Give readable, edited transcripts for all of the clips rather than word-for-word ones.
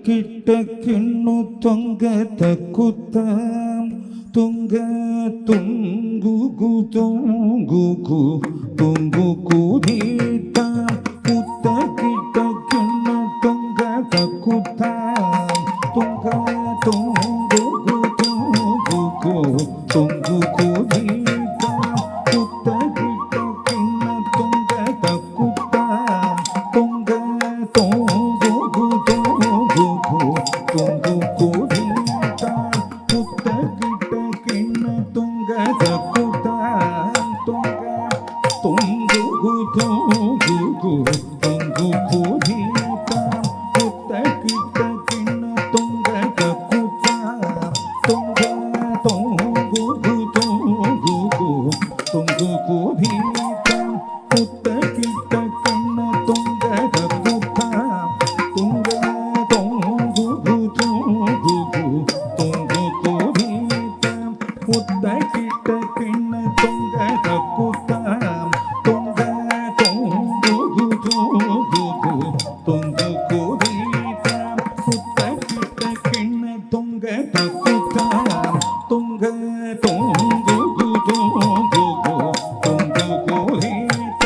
கிட்ட கிண்ணு தொங்க தக்குத்த துங்க துங்கு தொங்கு தொங்கு கூதீட்ட புத்த கிட்ட கிண்ணு தொங்க தக்குத்த துங்க தொங்கு தொங்கு தொங்கு கூதீட்ட புத்த கிட்ட கிண்ணு தொங்க தக்குத்த தொங்க தொங்கு தொங்கு கூதீட்ட புத்த கிட்ட கிண்ணு தொங்க தக்குத்த தொங்க தொங்கு தொங்கு தொங்கு கூதீட்ட புத்த கிட்ட கிண்ணு தொங்க தக்குத்த தொங்க தொங்கு தொங்கு தொங்கு கூதீட்ட புத்த கிட்ட கிண்ணு தொங்க தக்குத்த தொங்க தொங்கு தொங்கு தொங்கு கூதீட்ட புத்த கிட்ட கிண்ணு தொங்க தக்குத்த தொங்க தொங்கு தொங்கு கூதீட்ட புத்த கிட்ட கிண்ணு தொங்க தக்குத்த தொங்க தொங்கு தொங்கு கூதீட்ட புத்த கிட்ட கிண்ணு தொங்க தக்குத்த தொங்க தொங்கு தொங்கு கூதீட்ட புத்த கிட்ட கிண்ணு தொங்க தக்குத்த தொங்க தொங்கு கூதீட்ட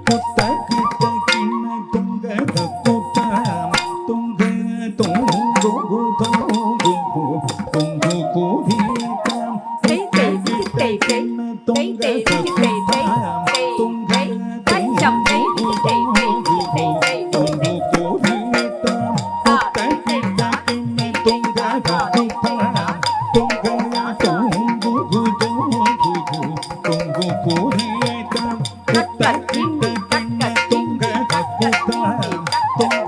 புத்த கிட்ட கிண்ணு தொங்க தக்குத்த தொங்க தொங்கு தொங்கு கூதீட்ட புத்த கிட்ட கிண்ணு தொங்க தக்குத்த தொங்க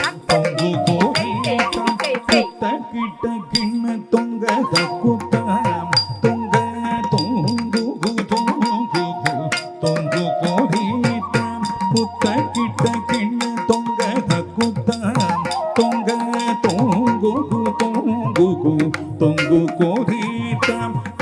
தொங்கு தொங்கு கூதீட்ட புத்த கிட்ட கிண்ணு தொங்க தக்குத்த தொங்க தொங்கு தொங்கு கூதீட்ட புத்த கிட்ட கிண்ணு தொங்க தக்குத்த தொங்க தொங்கு தொங்கு கூதீட்ட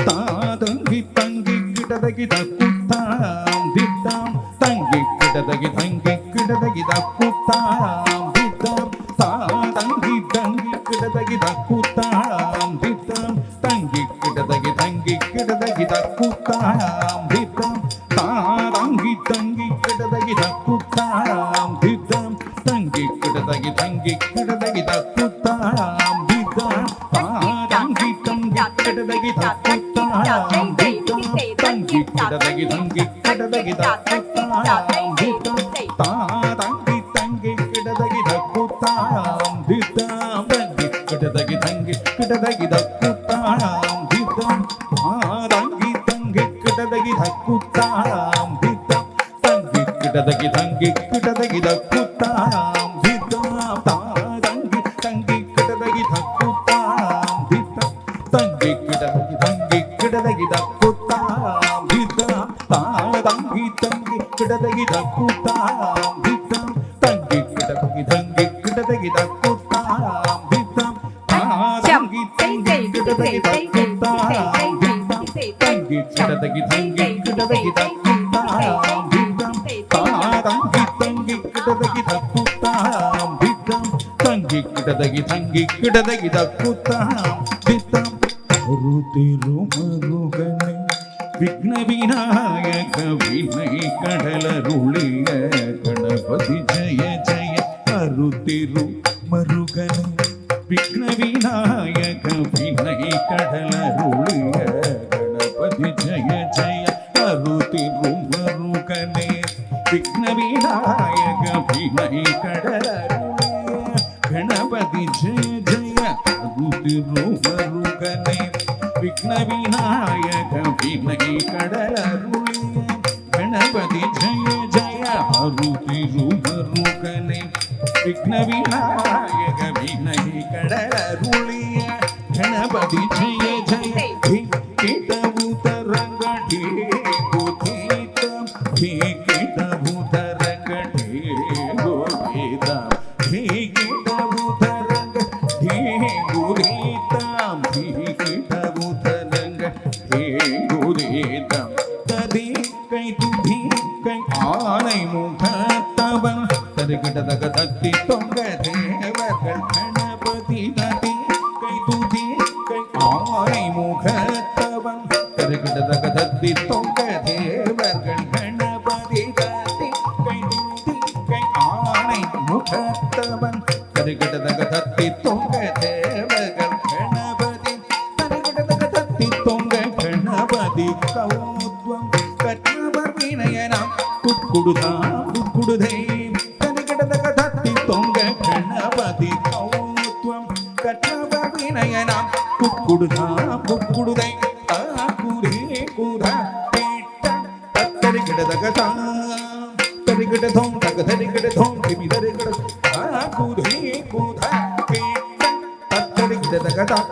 தாதங்கி தங்கி கிடதகி தக்குத்தாம் தித்தாம் தங்கி கிடதகி தங்கி கிடதகி தக்குத்தாம் தித்தாம் தாதங்கி தங்கி கிடதகி தக்குத்தாம் தித்தாம் தங்கி கிடதகி தங்கி கிடதகி தக்குத்தாம் தித்தாம் தாதங்கி தங்கி கிடதகி தக்குத்தாம் தித்தாம் தங்கி கிடதகி தங்கி கிடதகி தக்குத்தாம் தித்தாம் தாதங்கி தங்கி கிடதகி தக்குத்தாம் தித்தாம் தங்கி கிடதகி தங்கி கிடதகி தக்குத்தாம் தித்தாம் தாதங்கி தங்கி கிடதகி தக்குத்தாம் தித்தாம் தங்கி கிடதகி தங்கி கிடதகி தக்குத்தாம் தித்தாம் தாதங்கி தங்கி கிடதகி தக்குத்தாம் தித்தாம் தங்கி கிடதகி தங்கி கிடதகி தக்குத்தாம் தித்தாம் தாதங்கி தங்கி கிடதகி தக்குத்தாம் தித்தாம் தங்கி கிடதகி தங்கி கிடதகி தக்குத்தாம் தித்தாம் தாதங்கி தங்கி கிடதகி தக்குத்தாம் தித்தாம் தங்கி கிடதகி தங்கி கிடதகி தக்குத்தாம் தித்தாம் தாதங்கி தங்கி கிடதகி தக்குத்தாம் தித்தாம் தங்கி கிடதகி தங்கி கிடதகி தக்குத்தாம் தித்தாம் தாதங்கி தங்கி கிடதகி தக்குத்தாம் தித்தாம் தங்கி கிடதகி தங்கி கிடதகி தக்குத்தாம் தித்தாம் ஒரு திருமருகனை விக்ன விநாயக வினை கடலருளிய கணபதி ஜய ஜய அரு திருமருகனை விக்ன விநாயக வினை கடலருளிய கணபதி ஜய ஜய அரு திருமருகனை விக்ன விநாயக வினை கடலருளிய கணபதி ஜய ஜய அரு திருமருகனை விக்ன விநாயக வினை கடலருளிய கணபதி ஜய ஜய அரு திருமருகனை விக்ன விநாயக வினை கடலருளிய கணபதி ஜெய ஜெய கிட்டபூதரங்கடே கோதீதம் கிட்டபூதரங்கடே கோதீதம் கிட்டபூதரங்கடே கோதீதம் கிட்டபூதரங்கடே கோதீதம் ததி கை துதி கை ஆனை முகத்தவன் தருகிடதக தத்தி தொங்க தேவர்கள் கணபதி ததி கை துதி கை ஆனை முகத்தவன் தருகிடதக தத்தி தொங்க தேவர்கள் கணபதி தத்தி கை துதி கை ஆனை முகத்தவன் தருகிடதக தத்தி தொங்க தேவர்கள் கணபதி தருகிடதக தத்தி தொங்க கணபதி கௌத்வம் கற்றவர் வினயனாம் குக்குடுதாம் குக்குடுதே தனிகிடதக தத்தி தொங்க கணபதி கௌத்வம் கற்றவர் வினயனாம் குக்குடுதாம் குக்குடுதை தாக்குரே குரா பேட்ட தத்தரிகிடதக தாம் தரிகிடதோம் தக தரிகிடதோம் திமி தரிகிட தாக்குரே குரா பேட்ட தத்தரிகிடதக தாம்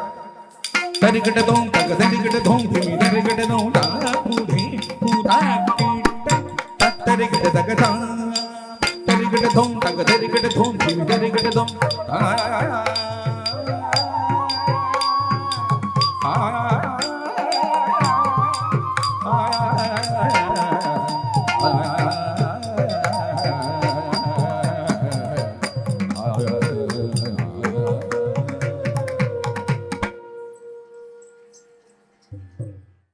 தரிகிடதோம் தக தரிகிடதோம் திமி தரிகிடதோம் தாக்குரே குரா பேட்ட தரிகிடதக தாம் தரிகிடதோம் தக தரிகிட